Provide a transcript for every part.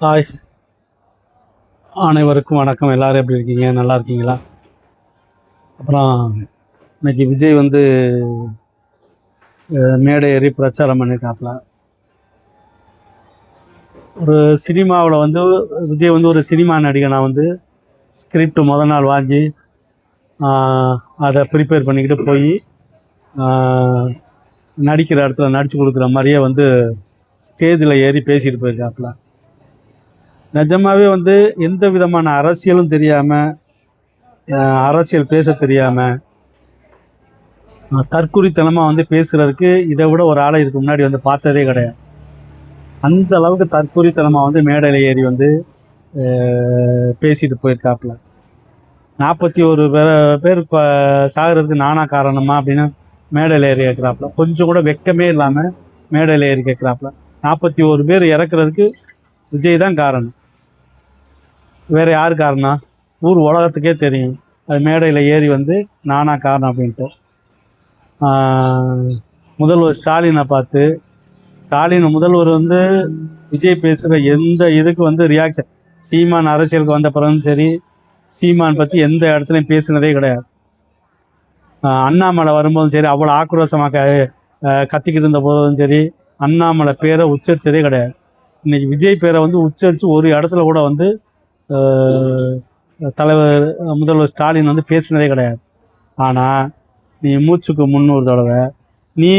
Hi, அனைவருக்கும் வணக்கம். எல்லோரும் எப்படி இருக்கீங்க? நல்லா இருக்கீங்களா? அப்புறம் இன்னைக்கு விஜய் வந்து மேடை ஏறி பிரச்சாரம் பண்ணியிருக்காப்புல. ஒரு சினிமாவில் வந்து விஜய் வந்து ஒரு சினிமா நடிகனாக வந்து ஸ்கிரிப்ட் முதல் நாள் வாங்கி அதை ப்ரிப்பேர் பண்ணிக்கிட்டு போய் நடிக்கிற இடத்துல நடித்து கொடுக்குற மாதிரியே வந்து ஸ்டேஜில் ஏறி பேசிட்டு போயிருக்காப்புல. நிஜமாகவே வந்து எந்த விதமான அரசியலும் தெரியாமல், அரசியல் பேச தெரியாமல், தற்குறித்தனமாக வந்து பேசுகிறதுக்கு இதை விட ஒரு ஆளை இதுக்கு முன்னாடி வந்து பார்த்ததே கிடையாது. அந்த அளவுக்கு தற்குறித்தனமாக வந்து மேடையில் ஏறி வந்து பேசிட்டு போயிருக்காப்புல. 41 பேர் சாகிறதுக்கு நானா காரணமா அப்படின்னு மேடையில் ஏறி கேட்குறாப்புல. கொஞ்சம் கூட வெக்கமே இல்லாமல் மேடையில் ஏறி கேட்குறாப்புல. 41 பேர் இறக்குறதுக்கு விஜய் தான் காரணம், வேறு யார் காரணம்? ஊர் உலகத்துக்கே தெரியும். அது மேடையில் ஏறி வந்து நானா காரணம் அப்படின்ட்டு. முதல்வர் ஸ்டாலினை பார்த்து, ஸ்டாலின் முதல்வர் வந்து விஜய் பேசுகிற எந்த இதுக்கு வந்து ரியாக்ஷன், சீமான் அரசியலுக்கு வந்த பிறகும் சரி, சீமான் பற்றி எந்த இடத்துலையும் பேசுனதே கிடையாது. அண்ணாமலை வரும்போதும் சரி, அவ்வளோ ஆக்ரோஷமாக கத்திக்கிட்டு இருந்த போதும் சரி, அண்ணாமலை பேரை உச்சரித்ததே கிடையாது. இன்றைக்கி விஜய் பேரை வந்து உச்சரித்து ஒரு இடத்துல கூட வந்து தலைவர் முதல்வர் ஸ்டாலின் வந்து பேசினதே கிடையாது. ஆனால் நீ மூச்சுக்கு 300 தடவை நீ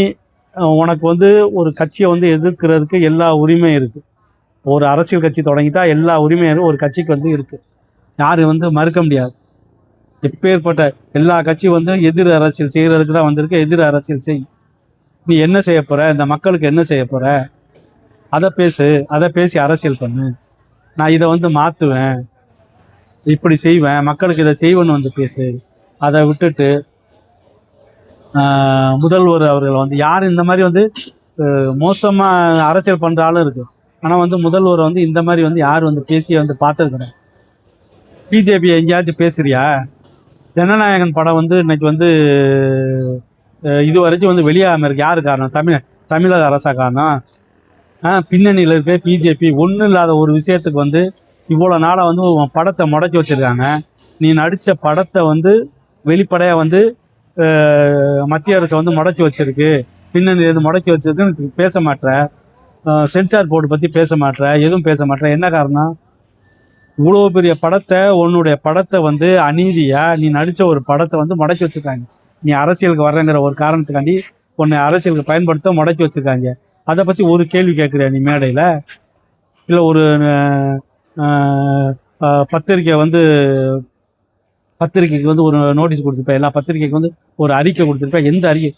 உனக்கு வந்து ஒரு கட்சியை வந்து எதிர்க்கிறதுக்கு எல்லா உரிமையும் இருக்குது. ஒரு அரசியல் கட்சி தொடங்கிட்டா எல்லா உரிமையும் ஒரு கட்சிக்கு வந்து இருக்குது, யாரும் வந்து மறுக்க முடியாது. எப்பேற்பட்ட எல்லா கட்சியும் வந்து எதிர் அரசியல் செய்கிறதுக்கு தான் வந்திருக்கு. எதிர் அரசியல் செய். நீ என்ன செய்ய போகிற? இந்த மக்களுக்கு என்ன செய்ய போகிற? அதை பேசு, அதை பேசி அரசியல் பண்ணு. நான் இதை வந்து மாற்றுவேன், இப்படி செய்வேன், மக்களுக்கு இதை செய்வேன்னு வந்து பேசு. அதை விட்டுட்டு முதல்வர் அவர்கள் வந்து யார் இந்த மாதிரி வந்து மோசமாக அரசியல் பண்ணுறாலும் இருக்குது. ஆனால் வந்து முதல்வர் வந்து இந்த மாதிரி வந்து யார் வந்து பேசி வந்து பார்த்தது கிடையாது. பிஜேபி எங்கேயாச்சும் பேசுறியா? ஜனநாயகன் படம் வந்து இன்னைக்கு வந்து இது வரைக்கும் வந்து வெளியாகாமல் இருக்கு. யார் காரணம்? தமிழக அரசா காரணம்? பின்னணியில் இருக்க பிஜேபி. ஒன்றும் இல்லாத ஒரு விஷயத்துக்கு வந்து இவ்வளோ நாளாக வந்து படத்தை முடக்கி வச்சுருக்காங்க. நீ நடித்த படத்தை வந்து வெளிப்படையாக வந்து மத்திய அரசு வந்து முடக்கி வச்சிருக்கு, பின்னணியிலேருந்து முடக்கி வச்சிருக்குன்னு பேச மாட்டேற. சென்சார் போர்டு பற்றி பேச மாட்டேற, எதுவும் பேச மாட்டேற. என்ன காரணம்? இவ்வளோ பெரிய படத்தை, உன்னுடைய படத்தை வந்து அநீதியாக நீ நடித்த ஒரு படத்தை வந்து முடக்கி வச்சுருக்காங்க. நீ அரசியலுக்கு வர்றங்கிற ஒரு காரணத்துக்காண்டி உன்னை அரசியலுக்கு பயன்படுத்த முடக்கி வச்சுருக்காங்க. அதை பற்றி ஒரு கேள்வி கேட்குறியா நீ மேடையில்? இல்லை ஒரு பத்திரிக்கைக்கு வந்து ஒரு நோட்டீஸ் கொடுத்துருப்பேன், எல்லா பத்திரிக்கைக்கு வந்து ஒரு அறிக்கை கொடுத்துருப்பேன். எந்த அறிக்கை?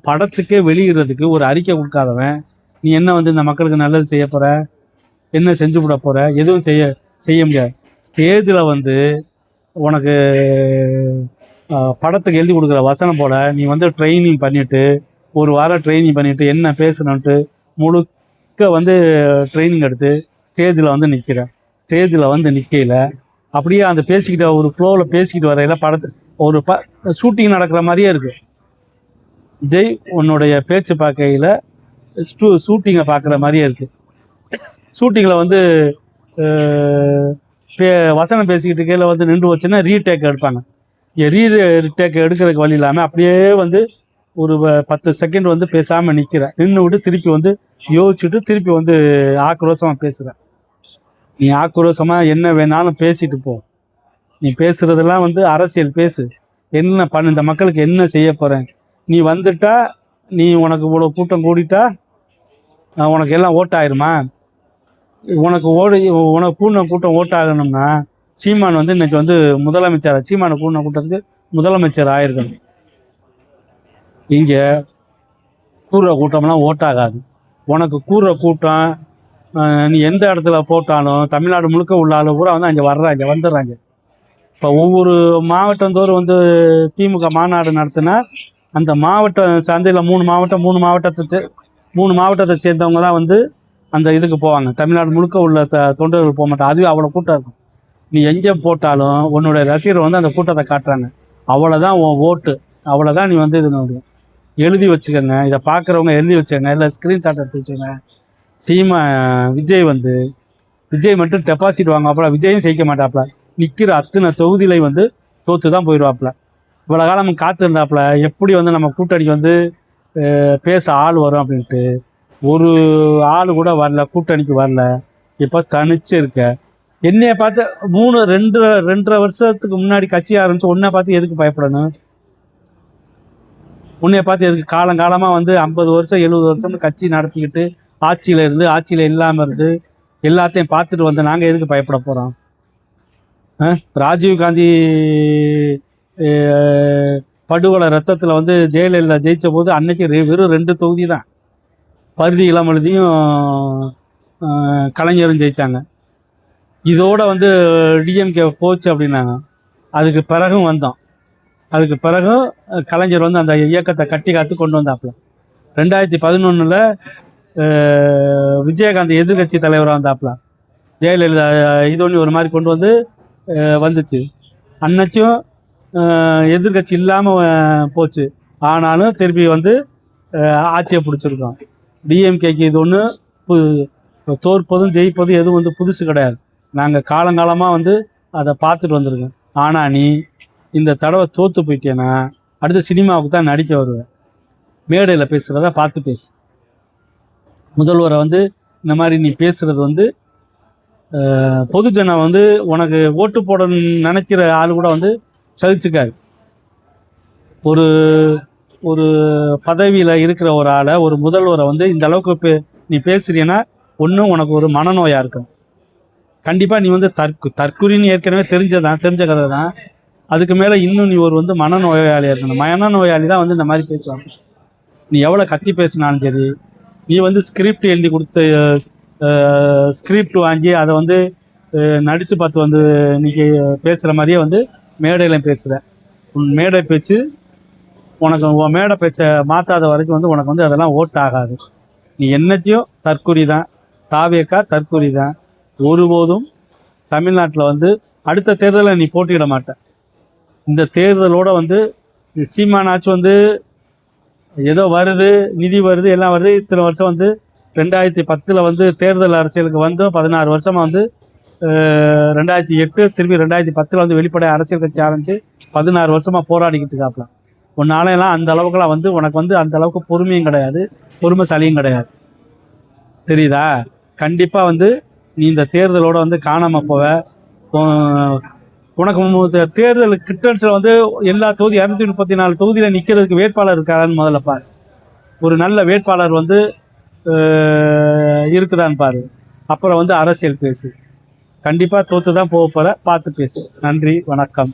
படத்துக்கே வெளியிடுறதுக்கு ஒரு அறிக்கை கொடுக்காதவன் நீ என்ன வந்து இந்த மக்களுக்கு நல்லது செய்ய போகிற? என்ன செஞ்சு விட போகிற? எதுவும் செய்ய முடியாது. ஸ்டேஜில் வந்து உனக்கு படத்துக்கு எழுதி கொடுக்குற வசனம் போல நீ வந்து ட்ரைனிங் பண்ணிவிட்டு, ஒரு வாரம் ட்ரைனிங் பண்ணிவிட்டு என்ன பேசணுன்ட்டு முழுக்க வந்து ட்ரைனிங் எடுத்து ஸ்டேஜில் வந்து நிற்கிறேன். ஸ்டேஜில் வந்து நிற்கையில் அப்படியே அந்த பேசிக்கிட்ட ஒரு ஃப்ளோவில் பேசிக்கிட்டு வரையில ஒரு ஷூட்டிங் நடக்கிற மாதிரியே இருக்குது. விஜய், உன்னுடைய பேச்சு பார்க்கையில் ஷூட்டிங்கை பார்க்குற மாதிரியே இருக்குது. ஷூட்டிங்கில் வந்து வசனம் பேசிக்கிட்டு கீழே வந்து நின்று வச்சுன்னா ரீடேக் எடுப்பாங்க. ரீடேக் எடுக்கிறதுக்கு வழி இல்லாமல் அப்படியே வந்து ஒரு 10 செகண்ட் வந்து பேசாமல் நிற்கிறேன். நின்று விட்டு திருப்பி வந்து யோசிச்சுட்டு திருப்பி வந்து ஆக்ரோஷமாக பேசுகிறேன். நீ ஆக்ரோஷமாக என்ன வேணாலும் பேசிட்டு போ. நீ பேசுகிறதெல்லாம் வந்து அரசியல் பேசு. என்ன பண்ண, இந்த மக்களுக்கு என்ன செய்ய போகிறேன்? நீ வந்துட்டா, நீ உனக்கு இவ்வளோ கூட்டம் கூடிட்டா உனக்கு எல்லாம் ஓட்டாயிருமா? உனக்கு கூட்டம் ஓட்டாகணும்னா சீமான் வந்து இன்னைக்கு வந்து முதலமைச்சர், சீமான கூட்டத்துக்கு முதலமைச்சர் ஆயிருக்கணும். இங்கே கூடுற கூட்டம்லாம் ஓட்டாகாது. உனக்கு கூடுற கூட்டம் நீ எந்த இடத்துல போட்டாலும் தமிழ்நாடு முழுக்க உள்ள ஆளு கூட வந்து அங்கே வந்துடுறாங்க. இப்போ ஒவ்வொரு மாவட்டந்தோறும் வந்து திமுக மாநாடு நடத்தினா அந்த மாவட்ட சந்தையில் 3 மாவட்டத்தை சேர்ந்தவங்க தான் வந்து அந்த இதுக்கு போவாங்க. தமிழ்நாடு முழுக்க உள்ள தொண்டர்கள் போக மாட்டாங்க. அதுவே அவ்வளோ கூட்டம் இருக்கும். நீ எங்கே போட்டாலும் உன்னுடைய ரசிகர் வந்து அந்த கூட்டத்தை காட்டுறாங்க. அவ்வளோதான் உன் ஓட்டு, அவ்வளோதான். நீ வந்து இது எழுதி வச்சுக்கோங்க, இதை பார்க்குறவங்க எழுதி வச்சுக்கோங்க, இல்லை ஸ்க்ரீன்ஷாட் எடுத்து வச்சுக்கோங்க. விஜய் வந்து விஜய் மட்டும் டெபாசிட் வாங்குவாப்புல, விஜயும் ஜெயிக்க மாட்டாப்புல. நிற்கிற அத்தனை தொகுதியில வந்து தோத்து தான் போயிடுவாப்புல. இவ்வளோ காலம் காத்து இருந்தாப்புல எப்படி வந்து நம்ம கூட்டணிக்கு வந்து பேச ஆள் வரும் அப்படின்ட்டு. ஒரு ஆள் கூட வரல, கூட்டணிக்கு வரல. இப்போ தனிச்சு இருக்க. என்னைய பார்த்து 2.5 வருஷத்துக்கு முன்னாடி கட்சி ஆரம்பிச்சு உன்னை பார்த்து எதுக்கு பயப்படணும்? உன்னைய பார்த்து எதுக்கு காலங்காலமாக வந்து 50 வருஷம் 70 வருஷம்னு கட்சி நடத்திக்கிட்டு ஆட்சியில் இருந்து ஆட்சியில் இல்லாமல் இருந்து எல்லாத்தையும் பார்த்துட்டு வந்து நாங்கள் எதுக்கு பயப்பட போகிறோம்? ராஜீவ்காந்தி படுகொலை ரத்தத்தில் வந்து ஜெயலலிதா ஜெயித்த போது அன்னைக்கு வெறும் 2 தொகுதி தான். பருதி இளமழுதியும் கலைஞரும் ஜெயித்தாங்க. இதோட வந்து டிஎம்கே போச்சு அப்படின்னாங்க. அதுக்கு பிறகும் வந்தோம். அதுக்கு பிறகும் கலைஞர் வந்து அந்த இயக்கத்தை கட்டி காத்து கொண்டு வந்தாப்புல. 2011 விஜயகாந்த் எதிர்கட்சி தலைவராக வந்தாப்புல. ஜெயலலிதா இது ஒன்று ஒரு மாதிரி கொண்டு வந்து வந்துச்சு. அன்னைக்கும் எதிர்கட்சி இல்லாமல் போச்சு. ஆனாலும் திருப்பி வந்து ஆட்சியை பிடிச்சிருக்கோம். டிஎம்கேக்கு இது ஒன்று தோற்பதும் ஜெயிப்பதும் எதுவும் வந்து புதுசு கிடையாது. நாங்கள் காலங்காலமாக வந்து அதை பார்த்துட்டு வந்திருக்கோம். ஆனால் நீ இந்த தடவை தோற்று போயிட்டேன்னா அடுத்த சினிமாவுக்கு தான் நடிக்க வருவேன். மேடையில் பேசுகிறத பார்த்து பேசு. முதல்வரை வந்து இந்த மாதிரி நீ பேசுகிறது வந்து பொதுஜனம் வந்து உனக்கு ஓட்டு போட நினைக்கிற ஆள் கூட வந்து சகிச்சுக்காது. ஒரு ஒரு பதவியில் இருக்கிற ஒரு ஆளை, ஒரு முதல்வரை வந்து இந்த அளவுக்கு நீ பேசுறீன்னா ஒன்றும் உனக்கு ஒரு மனநோயாக இருக்கும். கண்டிப்பாக நீ வந்து தற்குறின்னு ஏற்கனவே தெரிஞ்ச கதை தான். அதுக்கு மேலே இன்னும் நீ ஒரு வந்து மனநோயாளியாக இருக்கணும். மனநோயாளி தான் வந்து இந்த மாதிரி பேசுவாங்க. நீ எவ்வளோ கத்தி பேசினாலும் சரி, நீ வந்து ஸ்கிரிப்ட் எழுதி கொடுத்து ஸ்கிரிப்ட் வாங்கி அதை வந்து நடித்து பார்த்து வந்து இன்றைக்கி பேசுகிற மாதிரியே வந்து மேடையில் பேசுகிற உன் மேடை பேச்சு உனக்கு உன் மேடை பேச்சை மாற்றாத வரைக்கும் வந்து உனக்கு வந்து அதெல்லாம் ஓட்டு ஆகாது. நீ என்னத்தையும் தற்குறி தான். தாவேக்கா தற்குறி தான். ஒருபோதும் தமிழ்நாட்டில் வந்து அடுத்த தேர்தலில் நீ போட்டியிட மாட்ட. இந்த தேர்தலோட வந்து சீமானாச்சும் வந்து ஏதோ வருது, நிதி வருது, எல்லாம் வருது. இத்தனை வருஷம் வந்து 2010 வந்து தேர்தல் அரசியலுக்கு வந்து 16 வருஷமாக வந்து 2008 திரும்பி 2010 வந்து வெளிப்படை அரசியல் கட்சி ஆரம்பித்து 16 வருஷமாக போராடிக்கிட்டு இருக்காப்புல. உன்னாலையெல்லாம் அந்த அளவுக்குலாம் வந்து உனக்கு வந்து அந்த அளவுக்கு பொறுமையும் கிடையாது, பொறுமைசாலியும் கிடையாது. தெரியுதா? கண்டிப்பாக வந்து நீ இந்த தேர்தலோட வந்து காணாமல் போவ. உனக்கு தேர்தல் கிட்டன்ஸில் வந்து எல்லா தொகுதி 234 தொகுதியில் நிற்கிறதுக்கு வேட்பாளர் இருக்காரான்னு முதல்ல பாரு. ஒரு நல்ல வேட்பாளர் வந்து இருக்குதான்னு பாரு. அப்புறம் வந்து அரசியல் பேசு. கண்டிப்பாக தோற்று தான் போக போகிற, பார்த்து பேசு. நன்றி, வணக்கம்.